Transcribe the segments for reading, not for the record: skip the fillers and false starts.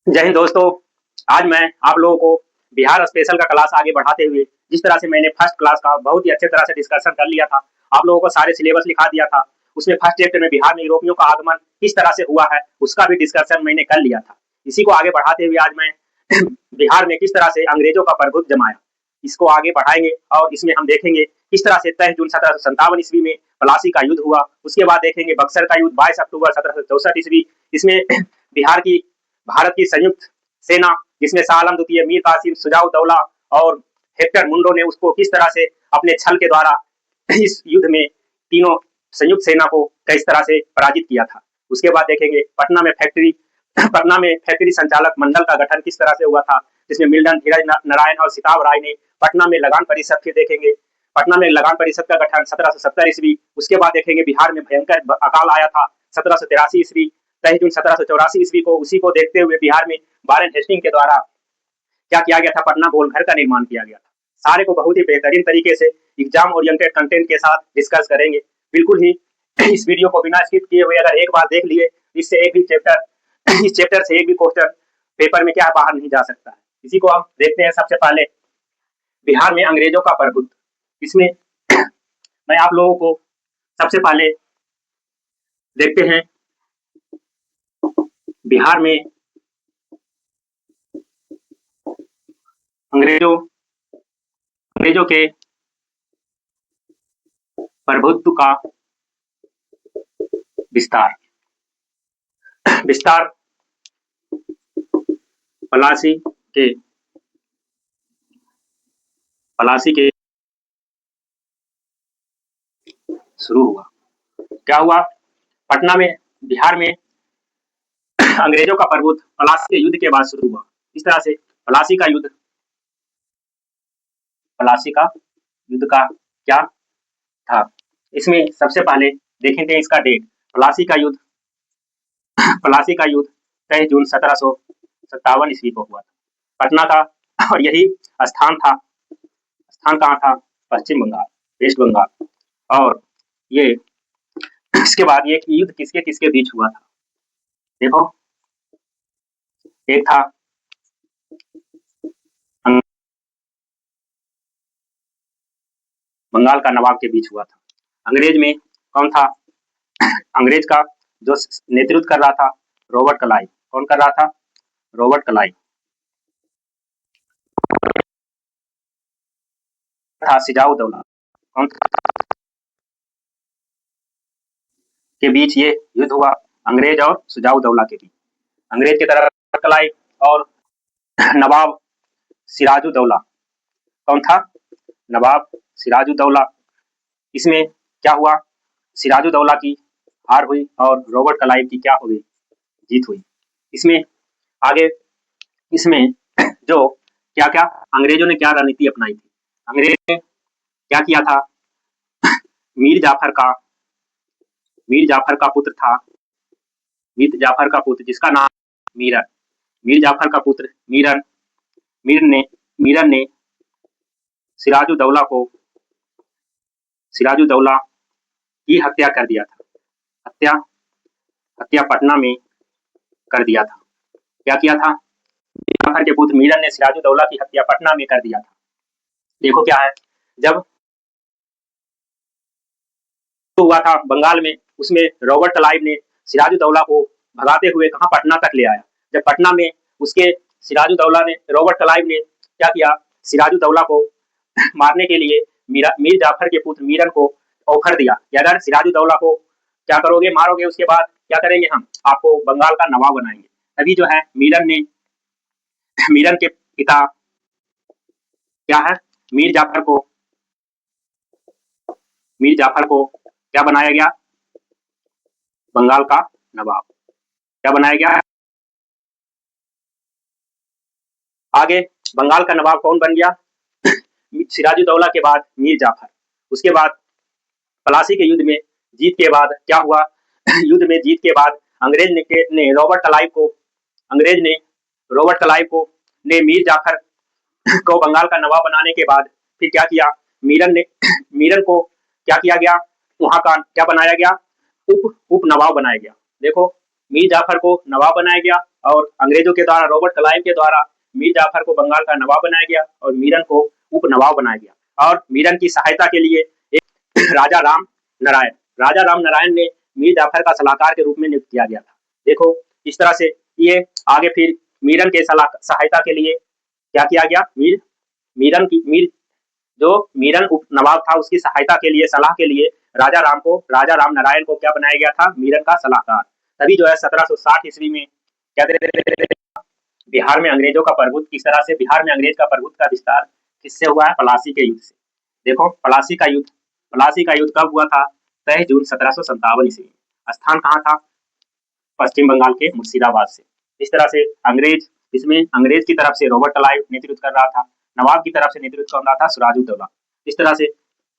जय हिंद दोस्तों। आज मैं आप लोगों को बिहार स्पेशल का क्लास आगे बढ़ाते हुए जिस तरह से मैंने फर्स्ट क्लास का बहुत ही अच्छे तरह से डिस्कशन कर लिया था, आप लोगों को सारे सिलेबस लिखा दिया था। उसमें फर्स्ट चैप्टर में बिहार में यूरोपियों का आगमन किस तरह से हुआ है उसका भी डिस्कशन मैंने कर लिया था। इसी को आगे बढ़ाते हुए आज मैं बिहार में किस तरह से अंग्रेजों का प्रभुत्व जमाया, इसको आगे बढ़ाएंगे और इसमें हम देखेंगे किस तरह से 23 जून 1757 ईस्वी में पलासी का युद्ध हुआ। उसके बाद देखेंगे बक्सर का युद्ध 22 अक्टूबर 1764 ईस्वी। इसमें बिहार की भारत की संयुक्त सेना जिसमें शाह आलम द्वितीय, मीर कासिम, शुजा-उद-दौला और हेक्टर मुंडो ने उसको किस तरह से अपने छल के द्वारा इस युद्ध में तीनों संयुक्त सेना को किस तरह से पराजित किया था। उसके बाद देखेंगे पटना में फैक्ट्री संचालक मंडल का गठन किस तरह से हुआ था, जिसमें मिल्टन, धीरज नारायण और सिताब राय ने पटना में लगान परिषद, फिर देखेंगे पटना में लगान परिषद का गठन 1770 ईस्वी। उसके बाद देखेंगे बिहार में भयंकर अकाल आया था 1783 ईस्वी। 23 जून 1784 ईस्वी को उसी को देखते हुए बिहार में वारेन हेस्टिंग के द्वारा क्या किया गया था, पटना गोलघर का निर्माण किया गया था। सारे को बहुत ही बेहतरीन तरीके से एग्जाम ओरिएंटेड कंटेंट के साथ डिस्कस करेंगे। बिल्कुल ही इस वीडियो को बिना स्किप किए हुए अगर एक बार देख लिए, इससे एक भी चैप्टर इस चैप्टर से एक भी क्वेश्चन पेपर में क्या बाहर नहीं जा सकता है। इसी को हम देखते हैं। सबसे पहले बिहार में अंग्रेजों का प्रभुत्व। इसमें मैं आप लोगों को सबसे पहले देखते हैं बिहार में अंग्रेजों के प्रभुत्व का विस्तार पलासी के शुरू हुआ। क्या हुआ? पटना में बिहार में अंग्रेजों का प्रभुत्व पलासी के युद्ध के बाद शुरू हुआ। इस तरह से पलासी का युद्ध का क्या था, इसमें सबसे पहले देखेंगे इसका डेट। पलासी का युद्ध 23 जून 1757 ईस्वी को हुआ था, पटना का। और यही स्थान कहाँ था? पश्चिम बंगाल, वेस्ट बंगाल। और ये इसके बाद ये युद्ध किसके किसके बीच हुआ था? देखो, एक था बंगाल का नवाब के बीच हुआ था। अंग्रेज में कौन था? अंग्रेज का जो नेतृत्व कर रहा था रॉबर्ट क्लाइव। कौन कर रहा था? Robert Clive. था शुजा-उद-दौला। कौन के बीच ये युद्ध हुआ? अंग्रेज और शुजा-उद-दौला के बीच। अंग्रेज की तरफ क्लाइव और नवाब सिराजुद्दौला। कौन था? नवाब सिराजुद्दौला। इसमें क्या हुआ? सिराजुद्दौला की हार हुई और रॉबर्ट क्लाइव की क्या हो गई? जीत हुई। इसमें आगे जो क्या अंग्रेजों ने क्या रणनीति अपनाई थी? अंग्रेज ने क्या किया था? मीर जाफर का पुत्र था, मीर जाफर का पुत्र जिसका नाम मीरन। मीर जाफर का पुत्र मीरन ने सिराजुद्दौला की हत्या कर दिया था। हत्या पटना में कर दिया था। क्या किया था? जाफर के पुत्र मीरन ने सिराजुद्दौला की हत्या पटना में कर दिया था। देखो क्या है, जब हुआ था बंगाल में, उसमें रॉबर्ट क्लाइव ने सिराजुद्दौला को भगाते हुए कहाँ? पटना तक ले आया। जब पटना में उसके रॉबर्ट क्लाइव ने क्या किया? सिराजुद्दौला को मारने के लिए मीर जाफर के पुत्र मीरन को ऑफर दिया कि अगर सिराजुद्दौला को क्या करोगे? मारोगे, उसके बाद क्या करेंगे? हम आपको बंगाल का नवाब बनाएंगे। अभी जो है मीरन के पिता क्या है? मीर जाफर को क्या बनाया गया? बंगाल का नवाब। क्या बनाया गया? आगे बंगाल का नवाब कौन बन गया? सिराजुद्दौला के बाद मीर जाफर। उसके बाद पलासी के युद्ध में जीत के बाद क्या हुआ? युद्ध में जीत के बाद अंग्रेज ने रॉबर्ट क्लाइव को मीर जाफर को बंगाल का नवाब बनाने के बाद फिर क्या किया? मीरन को क्या किया गया? वहां का क्या बनाया गया? उप नवाब बनाया गया। देखो, मीर जाफर को नवाब बनाया गया और अंग्रेजों के द्वारा रॉबर्ट क्लाइव के द्वारा मीर जाफर को बंगाल का नवाब बनाया गया और मीरन को उप नवाब बनाया गया और मीरन की सहायता के लिए एक राजा राम नारायण ने मीर जाफर का सलाहकार के रूप में नियुक्त किया गया था। देखो इस तरह से ये आगे फिर मीरन के सहायता के लिए क्या किया गया, मीर जो मीरन उप नवाब था उसकी सहायता के लिए, सलाह के लिए राजा राम नारायण को क्या बनाया गया था, मीरन का सलाहकार। तभी जो है 1760 ईस्वी में क्या बिहार में अंग्रेजों का प्रभुत्व, किस तरह से बिहार में अंग्रेज का प्रभुत्व का विस्तार किससे हुआ है, पलासी के युद्ध से। देखो पलासी का युद्ध कब हुआ था, 23 जून 1757 ईस्वी में। स्थान कहाँ था, पश्चिम बंगाल के मुर्शिदाबाद से। इस तरह से इसमें अंग्रेज की तरफ से रॉबर्ट क्लाइव नेतृत्व कर रहा था, नवाब की तरफ से नेतृत्व कर रहा था सिराजुद्दौला। इस तरह से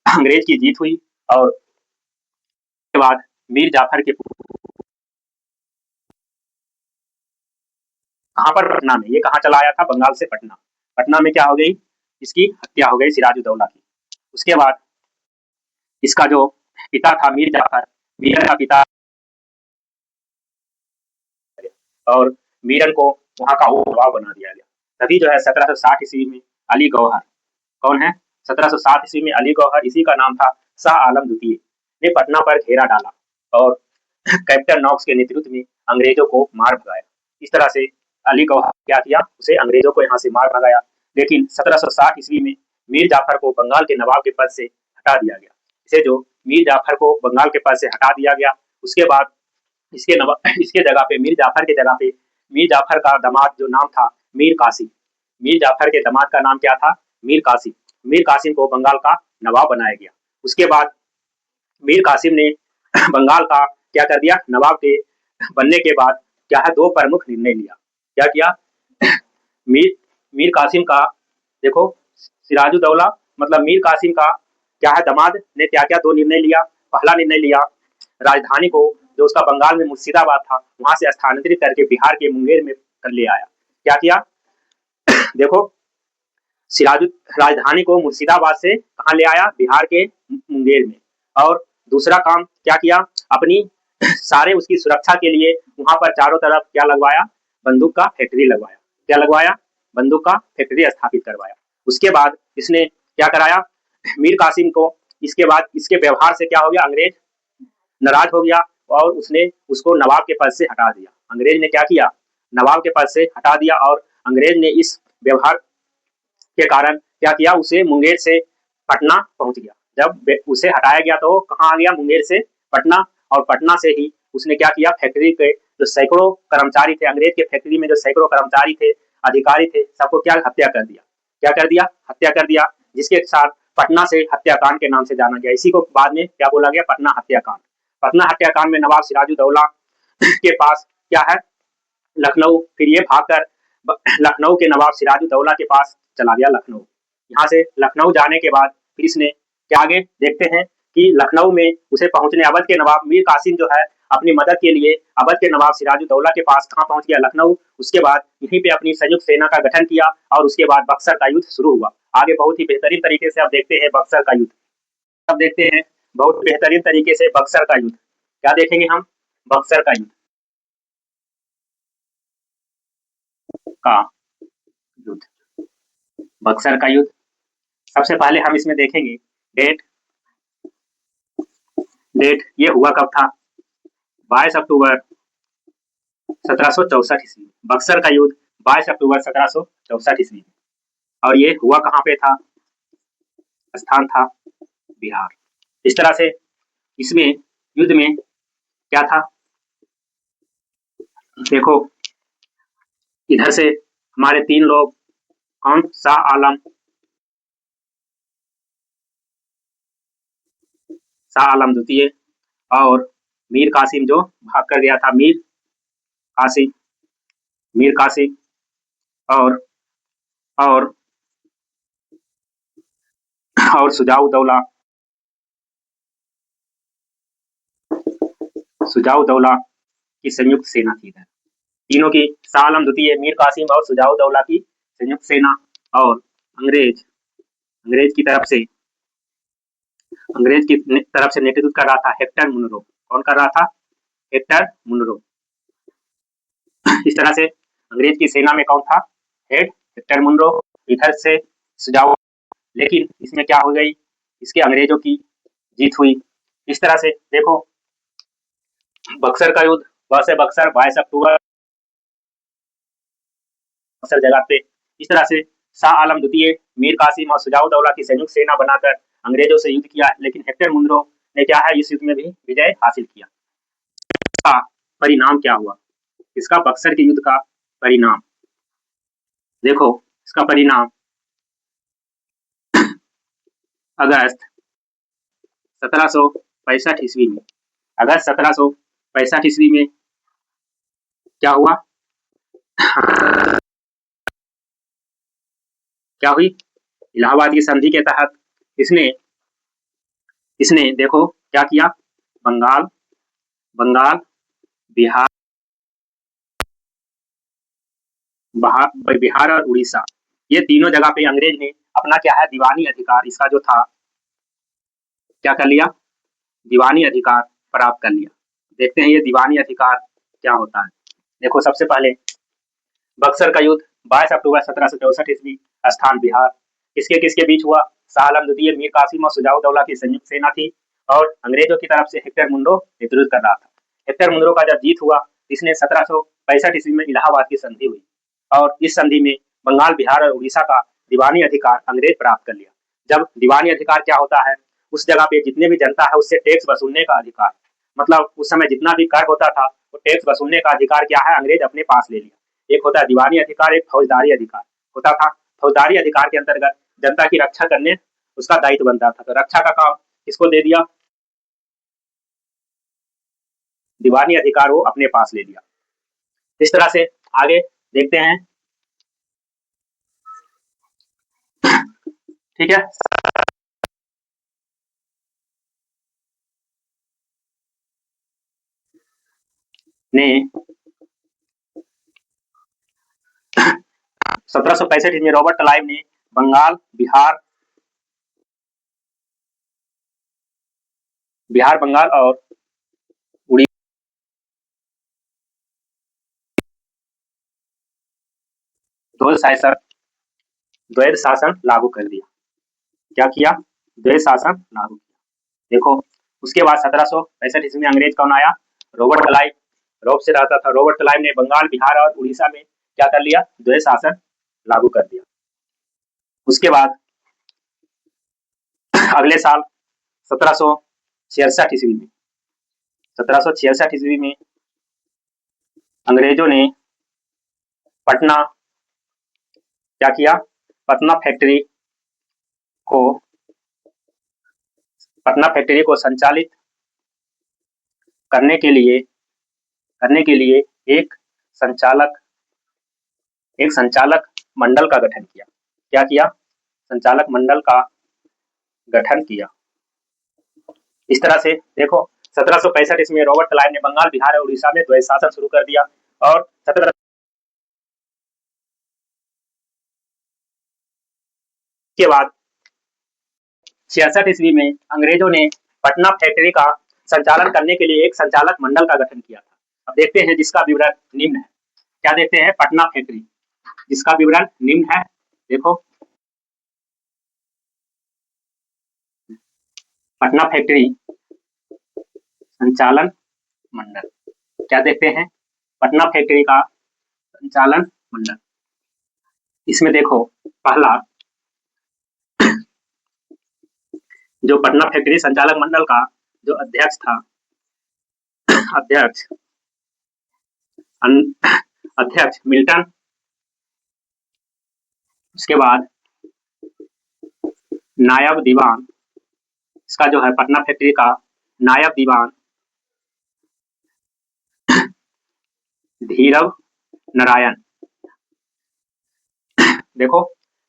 अंग्रेज की जीत हुई और के बाद मीर जाफर के कहाँ पर, पटना में। ये कहाँ चला आया था, बंगाल से पटना। पटना में क्या हो गई, इसकी हत्या हो गई सिराजुद्दौला की। उसके बाद इसका जो पिता था मीर जाफर, मीरन का पिता, और मीरन को वहां का नवाब बना दिया गया। तभी जो है 1760 ईस्वी में अली गौहर, कौन है, 1760 ईस्वी में अली गौहर, इसी का नाम था, शाह आलम द्वितीय ने पटना पर घेरा डाला और कैप्टन नॉक्स के नेतृत्व में अंग्रेजों को मार भगाया। इस तरह से अली गौहर क्या किया, उसे अंग्रेजों को यहाँ से मार भगाया। लेकिन 1760 ईस्वी में मीर जाफर को बंगाल के नवाब के पद से हटा दिया गया। इसे जो मीर जाफर को बंगाल के पद से हटा दिया गया, उसके बाद इसके जगह पे मीर जाफर के जगह पे मीर जाफर का दामाद जो नाम था मीर कासिम, मीर जाफर के दामाद का नाम क्या था, मीर कासिम को बंगाल का नवाब बनाया गया। उसके बाद मीर कासिम ने बंगाल का क्या कर दिया, नवाब के बनने के बाद क्या है, दो प्रमुख निर्णय लिया। क्या किया, मीर कासिम का, देखो सिराजुद्दौला मतलब मीर कासिम का क्या है, दामाद ने क्या क्या दो निर्णय लिया। पहला निर्णय लिया, राजधानी को जो उसका बंगाल में मुर्शिदाबाद था वहां से स्थानांतरित करके बिहार के मुंगेर में कर ले आया। क्या किया, देखो राजधानी को मुर्शिदाबाद से कहा ले आया, बिहार के मुंगेर में। और दूसरा काम क्या किया, अपनी सारे उसकी सुरक्षा के लिए वहां पर चारों तरफ क्या लगवाया, बंदूक का फैक्ट्री लगवाया। क्या लगवाया, बंदूक का फैक्ट्री स्थापित करवाया। उसके बाद इसने क्या कराया, मीर कासिम को, इसके बाद इसके व्यवहार से क्या हो गया, अंग्रेज नाराज हो गया और उसने उसको नवाब के पद से हटा दिया। अंग्रेज ने क्या किया, नवाब के पद से हटा दिया और अंग्रेज ने इस व्यवहार के कारण क्या किया, उसे मुंगेर से पटना पहुंच गया। जब उसे हटाया गया तो कहाँ आ गया, मुंगेर से पटना, और पटना से ही उसने क्या किया, फैक्ट्री के जो सैकड़ों कर्मचारी थे, अंग्रेज के फैक्ट्री में जो सैकड़ों कर्मचारी थे, अधिकारी थे, सबको क्या हत्या कर दिया। क्या कर दिया, हत्या कर दिया, जिसके साथ पटना से हत्याकांड के नाम से जाना गया। इसी को बाद में क्या बोला गया, पटना हत्याकांड। पटना हत्याकांड में नवाब सिराजुद्दौला के पास क्या है, लखनऊ, फिर ये भागकर लखनऊ के नवाब सिराजुद्दौला के पास चला गया, लखनऊ। यहाँ से लखनऊ जाने के बाद फिर इसने क्या, आगे देखते हैं कि लखनऊ में उसे पहुंचने, अवध के नवाब मीर कासिम जो है अपनी मदद के लिए अवध के नवाब सिराजुद्दौला के पास कहाँ पहुंच गया, लखनऊ। उसके बाद यहीं पे अपनी संयुक्त सेना का गठन किया और उसके बाद बक्सर का युद्ध शुरू हुआ। आगे बहुत ही बेहतरीन तरीके से अब देखते हैं बक्सर का युद्ध। अब देखते हैं बहुत बेहतरीन तरीके से बक्सर का युद्ध। क्या देखेंगे हम, बक्सर का युद्ध का युद्ध, बक्सर का युद्ध। सबसे पहले हम इसमें देखेंगे डेट ये हुआ कब था, 22 अक्टूबर 1764 ईस्वी। बक्सर का युद्ध 22 अक्टूबर 1764 ईस्वी में, और ये हुआ कहाँ पे था, स्थान था बिहार। इस तरह से इसमें युद्ध में क्या था, देखो इधर से हमारे तीन लोग, कौन, शाह आलम द्वितीय और मीर कासिम जो भाग कर गया था, मीर कासिम और सुजाउद्दौला की संयुक्त सेना थी इधर। तीनों की, शाह आलम द्वितीय, मीर कासिम और सुजाउद्दौला की संयुक्त सेना। और अंग्रेज की तरफ से नेतृत्व कर रहा था हेक्टर मुनरो। कौन कर रहा था, हेक्टर मुनरो। इस तरह से अंग्रेज की सेना में कौन था? हेड हेक्टर मुनरो, इधर से सुजाओ। लेकिन इसमें क्या हो गई? इसके अंग्रेजों की जीत हुई। इस तरह से देखो, बक्सर का युद्ध, वैसे बक्सर 22 अक्टूबर बक्सर जगह पे। इस तरह से शाह आलम द्वितीय, मीर कासिम और सुजाउद्दौला की संयुक्त सेना बनाकर अंग्रेजों से युद्ध किया, लेकिन हेक्टर मुनरो ने क्या है, इस युद्ध में भी विजय हासिल किया। इसका परिणाम क्या हुआ? इसका बक्सर के युद्ध का परिणाम देखो, इसका परिणाम अगस्त 1765 ईस्वी में, अगस्त 1765 ईस्वी में क्या हुआ? क्या हुई? इलाहाबाद की संधि के तहत इसने इसने देखो क्या किया? बंगाल बंगाल बिहार बिहार और उड़ीसा, ये तीनों जगह पे अंग्रेज ने अपना क्या है, दीवानी अधिकार, इसका जो था, क्या कर लिया? दीवानी अधिकार प्राप्त कर लिया। देखते हैं ये दीवानी अधिकार क्या होता है। देखो, सबसे पहले बक्सर का युद्ध 22 अक्टूबर 1764 ईस्वी, स्थान बिहार। किसके किसके बीच हुआ? शाह आलम द्वितीय, मीर कासिम और सुजाउद्दौला की संयुक्त सेना थी, और अंग्रेजों की तरफ से हेक्टर मुनरो नेतृत्व कर रहा था। हेक्टर मुनरो का जब जीत हुआ, इसने 1765 ईस्वी में इलाहाबाद की संधि हुई, और इस संधि में बंगाल, बिहार और उड़ीसा का दीवानी अधिकार अंग्रेज प्राप्त कर लिया। जब दीवानी अधिकार क्या होता है? उस जगह पे जितने भी जनता है उससे टैक्स वसूलने का अधिकार, मतलब उस समय जितना भी कर होता था वो टैक्स वसूलने का अधिकार क्या है, अंग्रेज अपने पास ले लिया। एक होता है दीवानी अधिकार, एक फौजदारी अधिकार होता था। फौजदारी अधिकार के अंतर्गत जनता की रक्षा करने उसका दायित्व बनता था, तो रक्षा का काम किसको दे दिया? दीवानी अधिकार वो अपने पास ले लिया। इस तरह से आगे देखते हैं, ठीक है। ने 1765 में रॉबर्ट क्लाइव ने बंगाल, बिहार, बंगाल और उड़ीसा द्वैध शासन लागू कर दिया। क्या किया? द्वैध शासन लागू किया। देखो, उसके बाद 1765 ईस्वी में अंग्रेज कौन आया? Robert Clive. रोम से रहता था। रॉबर्ट क्लाइव ने बंगाल, बिहार और उड़ीसा में क्या कर लिया? द्वैध शासन लागू कर दिया। उसके बाद अगले साल 1766 ईस्वी में 1766 ईस्वी में अंग्रेजों ने पटना क्या किया? पटना फैक्ट्री को संचालित करने के लिए एक संचालक मंडल का गठन किया। क्या किया? संचालक मंडल का गठन किया। इस तरह से देखो, 1765 ईस्वी में रॉबर्ट क्लाइव ने बंगाल, बिहार और उड़ीसा में द्वैध शासन शुरू कर दिया, और 17 के बाद 66 ईस्वी में अंग्रेजों ने पटना फैक्ट्री का संचालन करने के लिए एक संचालक मंडल का गठन किया था। अब देखते हैं, जिसका विवरण निम्न है। क्या देखते हैं? पटना फैक्ट्री, जिसका विवरण निम्न है। देखो, पटना फैक्ट्री संचालन मंडल, क्या देखते हैं? पटना फैक्ट्री का संचालन मंडल। इसमें देखो, पहला जो पटना फैक्ट्री संचालक मंडल का जो अध्यक्ष था, अध्यक्ष मिल्टन। उसके बाद नायब दीवान, इसका जो है पटना फैक्ट्री का नायब दीवान धीरव नारायण। देखो,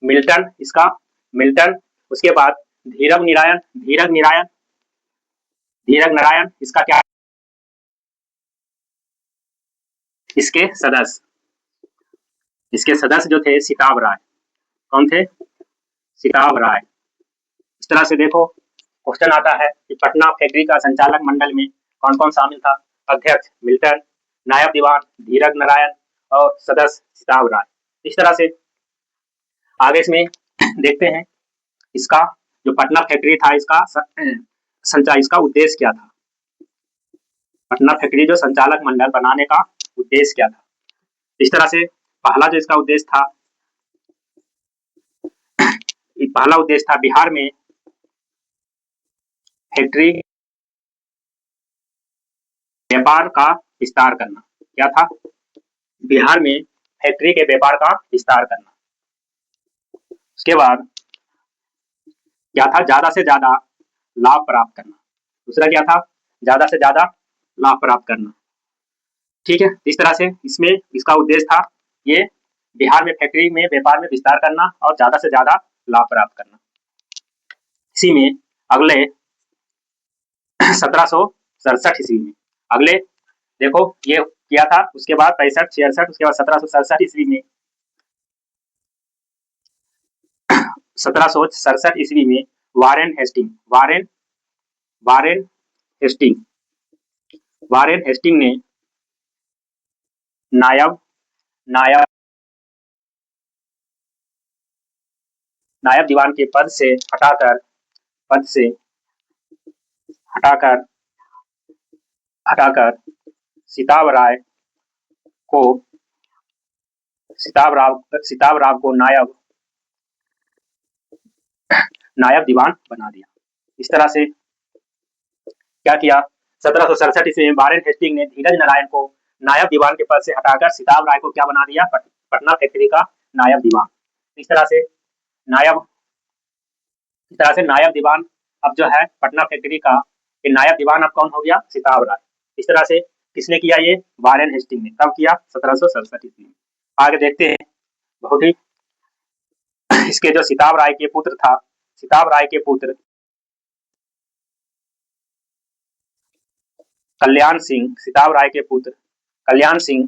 मिल्टन, उसके बाद धीरव नारायण, इसका क्या? इसके सदस्य जो थे सिताब राय। कौन थे? सिताब राय। इस तरह से देखो, क्वेश्चन आता है कि पटना फैक्ट्री का संचालक मंडल में कौन कौन शामिल था? अध्यक्ष मिल्टन, नायब दीवान धीरज नारायण, और सदस्य सीताव राय। इस तरह से आगे इसमें देखते हैं इसका जो पटना फैक्ट्री था इसका इसका उद्देश्य क्या था। पटना फैक्ट्री जो संचालक मंडल बनाने का उद्देश्य क्या था। इस तरह से पहला जो इसका उद्देश्य था, पहला उद्देश्य था बिहार में फैक्ट्री व्यापार का विस्तार करना। क्या था? बिहार में फैक्ट्री के व्यापार का विस्तार करना। उसके बाद क्या था? ज्यादा से ज्यादा लाभ प्राप्त करना। दूसरा क्या था? ज्यादा से ज्यादा लाभ प्राप्त करना। ठीक है, इस तरह से इसमें इसका उद्देश्य था ये बिहार में फैक्ट्री में व्यापार में विस्तार करना और ज्यादा से ज्यादा लाभ प्राप्त करना। इसी में अगले 1767 ईस्वी में अगले देखो ये किया था। उसके बाद 65, 66, उसके बाद 1767 ईस्वी में 1767 ईस्वी में वारेन हेस्टिंग ने नायब दीवान के पद से हटाकर सीताव राव को नायब दीवान बना दिया। इस तरह से क्या किया? 1767 ईस्वी में वारेन हेस्टिंग ने धीरज नारायण को नायब दीवान के पद से हटाकर सीताव राय को क्या बना दिया? पटना फैक्ट्री का नायब दीवान। इस तरह से नायब दीवान अब जो है पटना फैक्ट्री का ये नायब दीवान अब कौन हो गया? सीताव राय। इस तरह से किसने किया? ये वारेन हेस्टिंग ने। कब किया? 1767 ईस्वी में। आगे देखते हैं बहुत ही इसके जो सीताव राय के पुत्र था, सीताव राय के पुत्र कल्याण सिंह, सीताव राय के पुत्र कल्याण सिंह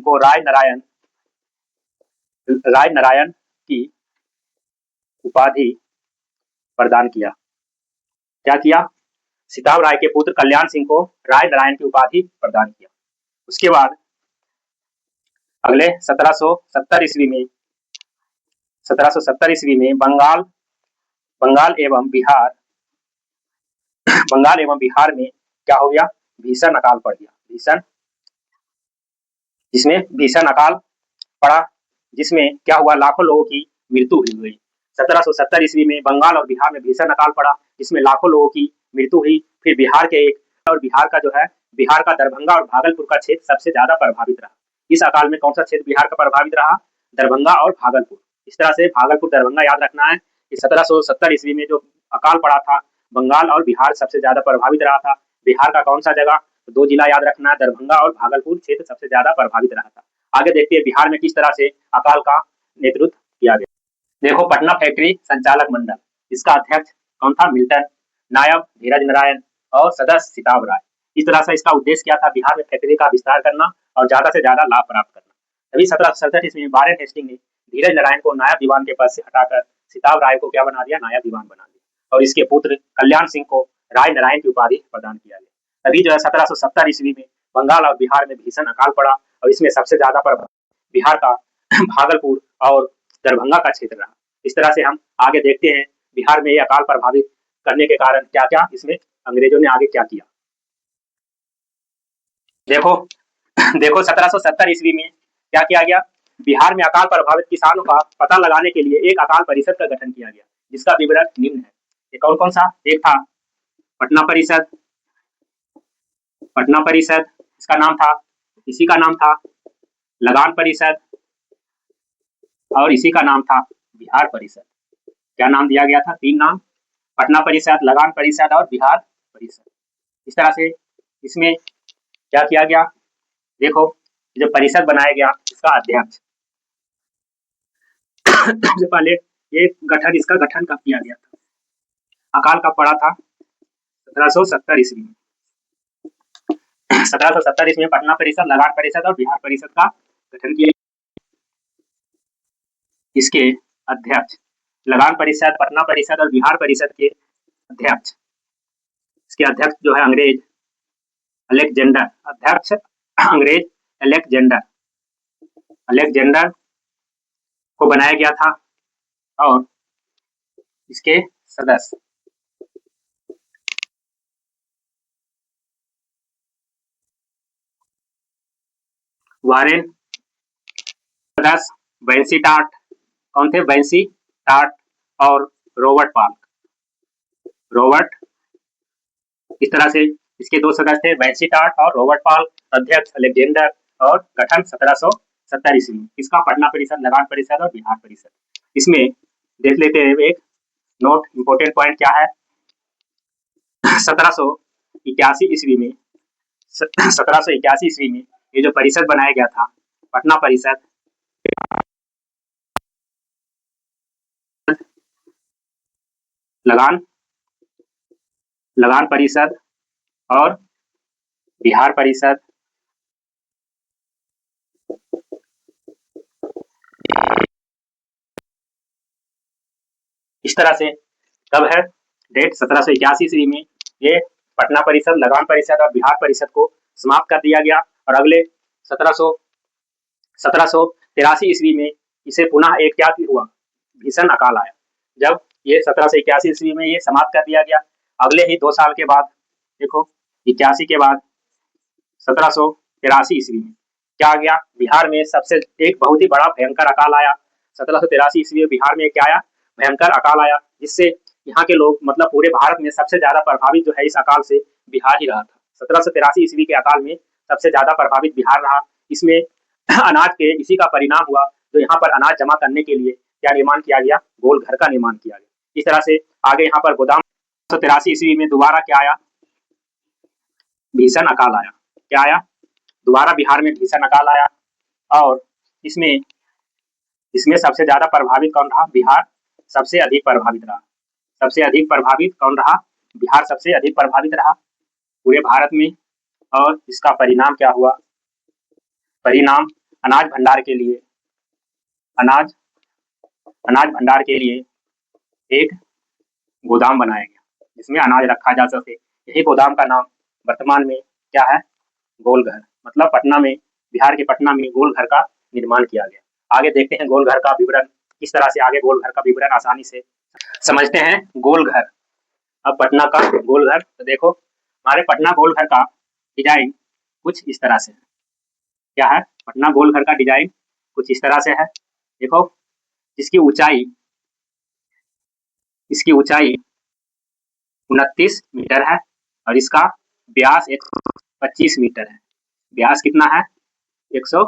को राय नारायण की उपाधि प्रदान किया। क्या किया? सीताव राय के पुत्र कल्याण सिंह को राय नारायण की उपाधि प्रदान किया। उसके बाद अगले 1770 ईस्वी में बंगाल एवं बिहार में क्या हो गया? भीषण अकाल पड़ गया। भीषण अकाल पड़ा, जिसमें क्या हुआ? लाखों लोगों की मृत्यु हुई। 1770 ईस्वी में बंगाल और बिहार में भीषण अकाल पड़ा, जिसमें लाखों लोगों की मृत्यु हुई। फिर बिहार का जो है बिहार का दरभंगा और भागलपुर का क्षेत्र सबसे ज्यादा प्रभावित रहा। इस अकाल में कौन सा क्षेत्र बिहार का प्रभावित रहा? दरभंगा और भागलपुर। इस तरह से भागलपुर दरभंगा याद रखना है कि 1770 ईस्वी में जो अकाल पड़ा था, बंगाल और बिहार सबसे ज्यादा प्रभावित रहा था। बिहार का कौन सा जगह? 2 जिला याद रखना है, दरभंगा और भागलपुर क्षेत्र सबसे ज्यादा प्रभावित रहा था। आगे देखते हैं बिहार में किस तरह से अकाल का नेतृत्व किया गया। देखो पटना फैक्ट्री संचालक मंडल, इसका अध्यक्ष कौन था? मिल्टन, नायब धीरज नारायण और सदस्य सीताव राय। इस तरह से इसका उद्देश्य क्या था? बिहार में फैक्ट्री का विस्तार करना और ज्यादा से ज्यादा लाभ प्राप्त करना। तभी 1767 ईस्वी में वारेन हेस्टिंग ने धीरज नारायण को नायब दीवान के पद से हटाकर सीताव राय को क्या बना दिया? नायब दीवान बना दिया और इसके पुत्र कल्याण सिंह को राय नारायण की उपाधि प्रदान किया गया। तभी जो है 1770 ईस्वी में बंगाल और बिहार में भीषण अकाल पड़ा और इसमें सबसे ज्यादा प्रभाव बिहार का भागलपुर और दरभंगा का क्षेत्र रहा। इस तरह से हम आगे देखते हैं बिहार में ये अकाल प्रभावित करने के कारण क्या क्या इसमें अंग्रेजों ने आगे क्या किया। देखो 1770 ईस्वी में क्या किया गया? बिहार में अकाल प्रभावित किसानों का पता लगाने के लिए एक अकाल परिषद का गठन किया गया, जिसका विवरण निम्न है। ये कौन कौन सा? एक था पटना परिषद, इसका नाम था, इसी का नाम था लगान परिषद और इसी का नाम था बिहार परिषद। क्या नाम दिया गया था? 3 नाम, पटना परिषद, लगान परिषद और बिहार परिषद। इस तरह से इसमें क्या किया गया? देखो जो परिषद बनाया गया इसका अध्यक्ष सबसे पहले इसका गठन कब किया गया था? अकाल कब पड़ा था? 1770 ईस्वी में। 1770 ईस्वी में पटना परिषद, लगान परिषद और बिहार परिषद का गठन किया। इसके अध्यक्ष लगान परिषद, पटना परिषद और बिहार परिषद के अध्यक्ष, इसके अध्यक्ष जो है अंग्रेज अलेक्जेंडर, अध्यक्ष अंग्रेज अलेक्जेंडर को बनाया गया था और इसके सदस्य वारेन, सदस्य वेंसीटाट, कौन थे? वेंसीटाट और रॉबर्ट पाल्क। रॉबर्ट, इस तरह से इसके दो सदस्य थे, वेंसीटाट और रॉबर्ट पाल्क, अध्यक्ष अलेक्जेंडर और गठन 1770 ईस्वी में। इसका पटना परिषद, लगान परिषद और बिहार परिषद। इसमें देख लेते हैं एक नोट, इंपोर्टेंट पॉइंट क्या है। 1781 ईस्वी में 1781 ईस्वी में ये जो परिषद बनाया गया था, पटना परिषद, लगान परिषद और बिहार परिषद, इस तरह से कब है डेट 1781 ईस्वी में ये पटना परिषद, लगान परिषद और बिहार परिषद को समाप्त कर दिया गया और अगले 1783 ईस्वी में इसे पुनः एक क्या हुआ, भीषण अकाल आया। जब ये 1781 ईस्वी में ये समाप्त कर दिया गया, अगले ही 2 साल के बाद, देखो 81 के बाद 1783 ईस्वी में क्या आ गया, बिहार में सबसे एक बहुत ही बड़ा भयंकर अकाल आया। 1783 ईस्वी में बिहार में क्या आया, भयंकर अकाल आया, जिससे यहाँ के लोग, मतलब पूरे भारत में सबसे ज्यादा प्रभावित जो है इस अकाल से बिहार ही रहा था। 1783 ईस्वी के अकाल में सबसे ज्यादा प्रभावित बिहार रहा। इसमें अनाज के इसी का परिणाम हुआ, जो यहाँ पर अनाज जमा करने के लिए क्या निर्माण किया गया, गोल घर का निर्माण किया गया। इस तरह से आगे यहाँ पर गोदाम 1783 ईस्वी में दोबारा क्या आया, भीषण अकाल आया। क्या आया, दोबारा बिहार में भीषण अकाल आया और इसमें सबसे ज्यादा प्रभावित कौन रहा, बिहार सबसे अधिक प्रभावित रहा। सबसे अधिक प्रभावित कौन रहा, बिहार सबसे अधिक प्रभावित रहा पूरे भारत में। और इसका परिणाम क्या हुआ, परिणाम अनाज भंडार के लिए, अनाज भंडार के लिए एक गोदाम बनाया गया जिसमें अनाज रखा जा सके। यही गोदाम का नाम वर्तमान में क्या है, गोलघर। मतलब पटना में, बिहार के पटना में गोलघर का निर्माण किया गया। आगे देखते हैं गोलघर का विवरण, किस तरह से आगे गोलघर का विवरण आसानी से समझते हैं। गोलघर, अब पटना का गोलघर, तो देखो हमारे पटना गोलघर का डिजाइन कुछ इस तरह से है। क्या है, पटना गोलघर का डिजाइन कुछ इस तरह से है। देखो इसकी ऊंचाई 29 मीटर है और इसका व्यास 125 मीटर है। व्यास कितना है, 100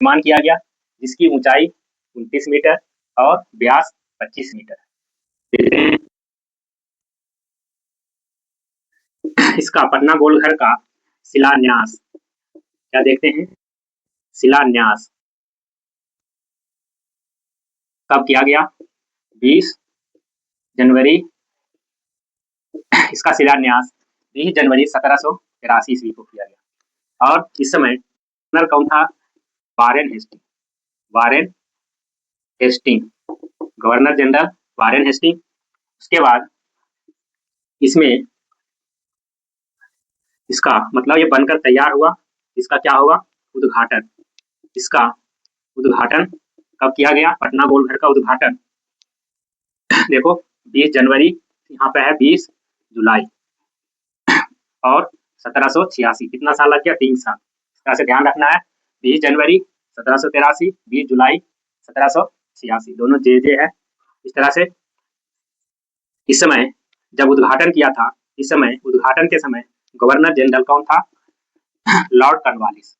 निर्माण किया गया, जिसकी ऊंचाई 29 मीटर और व्यास 25 मीटर है। इसका पटना गोलघर का शिलान्यास क्या देखते हैं, शिलान्यास कब किया गया, 20 जनवरी, इसका शिलान्यास 20 जनवरी 1783 ईस्वी को किया गया। और इस समय गवर्नर कौन था, Warren Hasting, governor general Warren Hasting. उसके बाद इसमें इसका मतलब ये बनकर तैयार हुआ, इसका क्या होगा, उद्घाटन। इसका उद्घाटन कब किया गया, पटना गोलघर का उद्घाटन देखो 20 जनवरी, यहाँ पे है 20 जुलाई और 1786, कितना साल लग गया, 3 साल। इस तरह से ध्यान रखना है, 20 जनवरी 1783, 20 जुलाई 1786, दोनों जे है। इस तरह से इस समय जब उद्घाटन किया था, इस समय उद्घाटन के समय गवर्नर जनरल कौन था, Lord Cornwallis.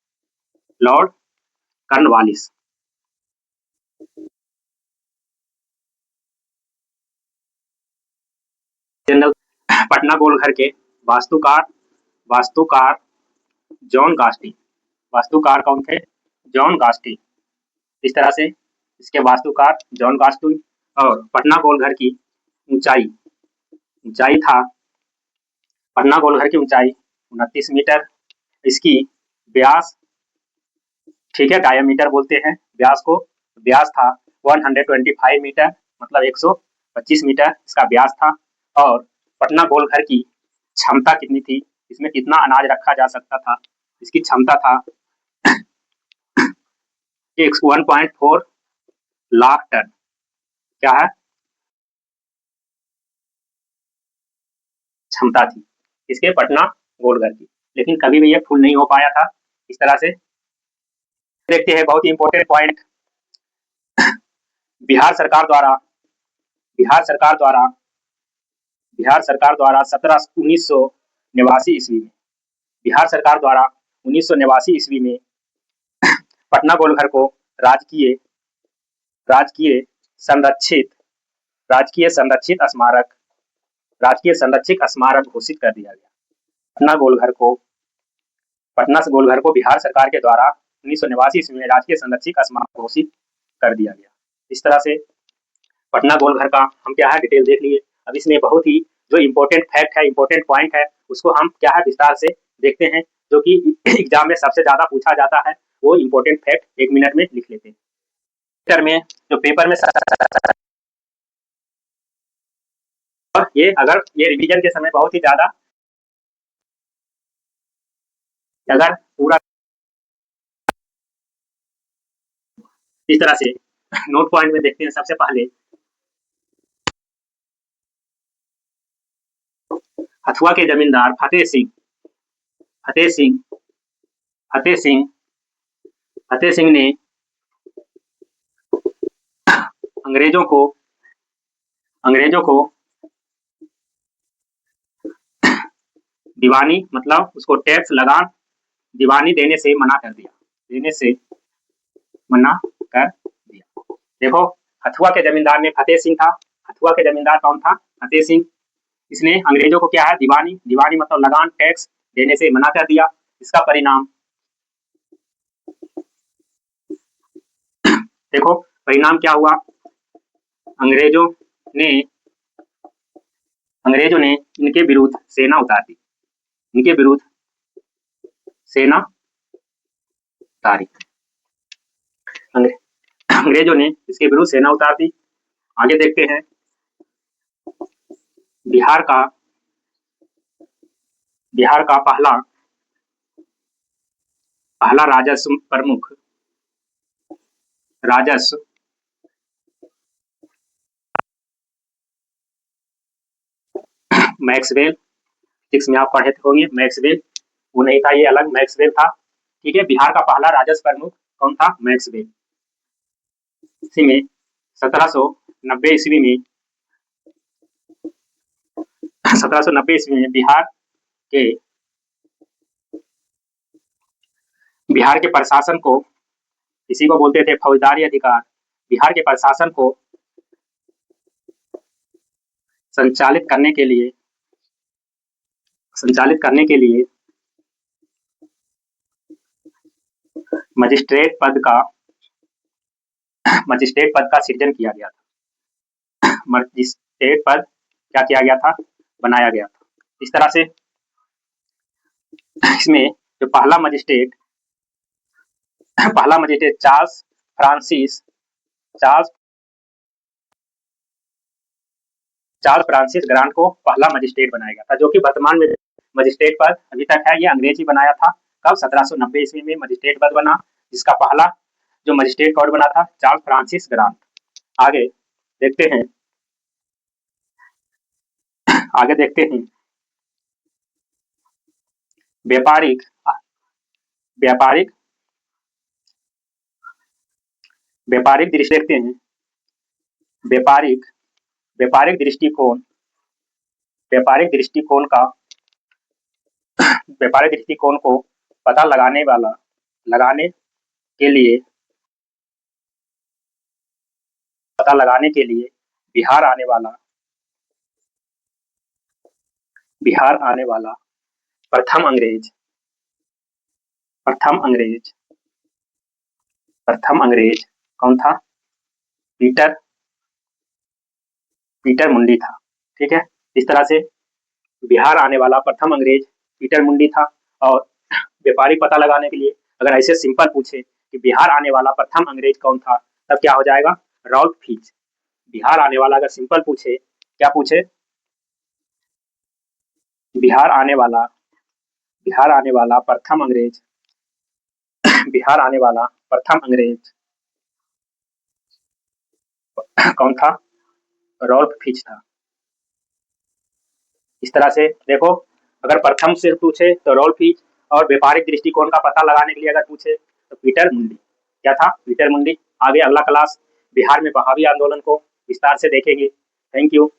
General Patna Golghar के वास्तुकार जॉन गास्टी, वास्तुकार कौन थे, जॉन गास्टी। इस तरह से इसके वास्तुकार जॉन गास्टी। और पटना गोलघर की ऊंचाई था, पटना गोलघर की ऊंचाई 29 मीटर, इसकी व्यास, ठीक है, डायमीटर बोलते हैं व्यास को, व्यास था 125 मीटर, मतलब 125 मीटर इसका व्यास था। और पटना गोलघर की क्षमता कितनी थी, इसमें कितना अनाज रखा जा सकता था, इसकी क्षमता था 1.4 लाख टन। क्या है? क्षमता थी इसके पटना गोलघर की, लेकिन कभी भी ये फुल नहीं हो पाया था इस तरह से। देखते हैं बहुत ही इंपॉर्टेंट पॉइंट। बिहार सरकार द्वारा बिहार सरकार द्वारा बिहार सरकार द्वारा 1989 ईस्वी में बिहार सरकार द्वारा 1989 ईस्वी में पटना गोलघर को राजकीय राजकीय संरक्षित राजकीय संरक्षित स्मारक राजकीय संरक्षित स्मारक घोषित कर दिया गया। पटना गोलघर को बिहार सरकार के द्वारा 1989 ईस्वी में राजकीय संरक्षित स्मारक घोषित कर दिया गया। इस तरह से पटना गोलघर का हम क्या है डिटेल देख लिए। अब इसमें बहुत ही जो इम्पोर्टेंट फैक्ट है, इम्पोर्टेंट पॉइंट है, उसको हम क्या है विस्तार से देखते हैं, जो कि एग्जाम में सबसे ज्यादा पूछा जाता है। वो इम्पोर्टेंट फैक्ट 1 मिनट में लिख लेते हैं। में जो पेपर में और ये अगर ये रिवीजन के समय बहुत ही ज्यादा अगर पूरा इस तरह से नोट पॉइंट में देखते हैं। सबसे पहले हथुआ के जमींदार फतेह सिंह ने अंग्रेजों को दीवानी मतलब उसको टैक्स लगान दीवानी देने से मना कर दिया। देखो हथुआ के जमींदार ने फतेह सिंह था। हथुआ के जमींदार कौन था? फतेह सिंह। इसने अंग्रेजों को क्या है दीवानी मतलब लगान टैक्स देने से मना कर दिया। इसका परिणाम देखो परिणाम क्या हुआ। अंग्रेजों ने इनके विरुद्ध सेना उतार दी। अंग्रेजों ने इसके विरुद्ध सेना उतार दी। आगे देखते हैं बिहार का पहला राजस्व प्रमुख मैक्सवेल। 6 में आप पढ़े होंगे मैक्सवेल। वो नहीं था, ये अलग मैक्सवेल था। ठीक है, बिहार का पहला राजस्व प्रमुख कौन था? मैक्सवेल। इसी में 1790 ईस्वी में बिहार के प्रशासन को, इसी को बोलते थे फौजदारी अधिकार। बिहार के प्रशासन को संचालित करने के लिए मजिस्ट्रेट पद का सृजन किया गया था। मजिस्ट्रेट पद क्या किया गया था? बनाया गया था। इस तरह से इसमें जो पहला मजिस्ट्रेट चार्ल्स फ्रांसिस ग्रांट को पहला मजिस्ट्रेट बनाया गया था, जो कि वर्तमान में मजिस्ट्रेट पद अभी तक है। ये अंग्रेजी बनाया था। कब? 1790 ईस्वी में मजिस्ट्रेट पद बना, जिसका पहला जो मजिस्ट्रेट पद बना था चार्ल्स फ्रांसिस ग्रांट। आगे देखते हैं व्यापारिक दृष्टि देखते हैं। व्यापारिक दृष्टिकोण को पता लगाने के लिए बिहार आने वाला प्रथम अंग्रेज कौन था? पीटर मुंडी था। ठीक है, इस तरह से बिहार आने वाला प्रथम अंग्रेज पीटर मुंडी था। और व्यापारिक पता लगाने के लिए अगर ऐसे सिंपल पूछे कि बिहार आने वाला प्रथम अंग्रेज कौन था, तब क्या हो जाएगा? Rolf Fitch. बिहार आने वाला अगर सिंपल पूछे, क्या पूछे? बिहार आने वाला बिहार आने वाला प्रथम अंग्रेज बिहार आने वाला प्रथम अंग्रेज कौन था? रॉल्फ फिच था। इस तरह से देखो, अगर प्रथम से पूछे तो रॉल्फ फिच, और व्यापारिक दृष्टिकोण का पता लगाने के लिए अगर पूछे तो पीटर मुंडी। क्या था? पीटर मुंडी। आगे अगला क्लास बिहार में बहावी आंदोलन को विस्तार से देखेंगे। Thank you.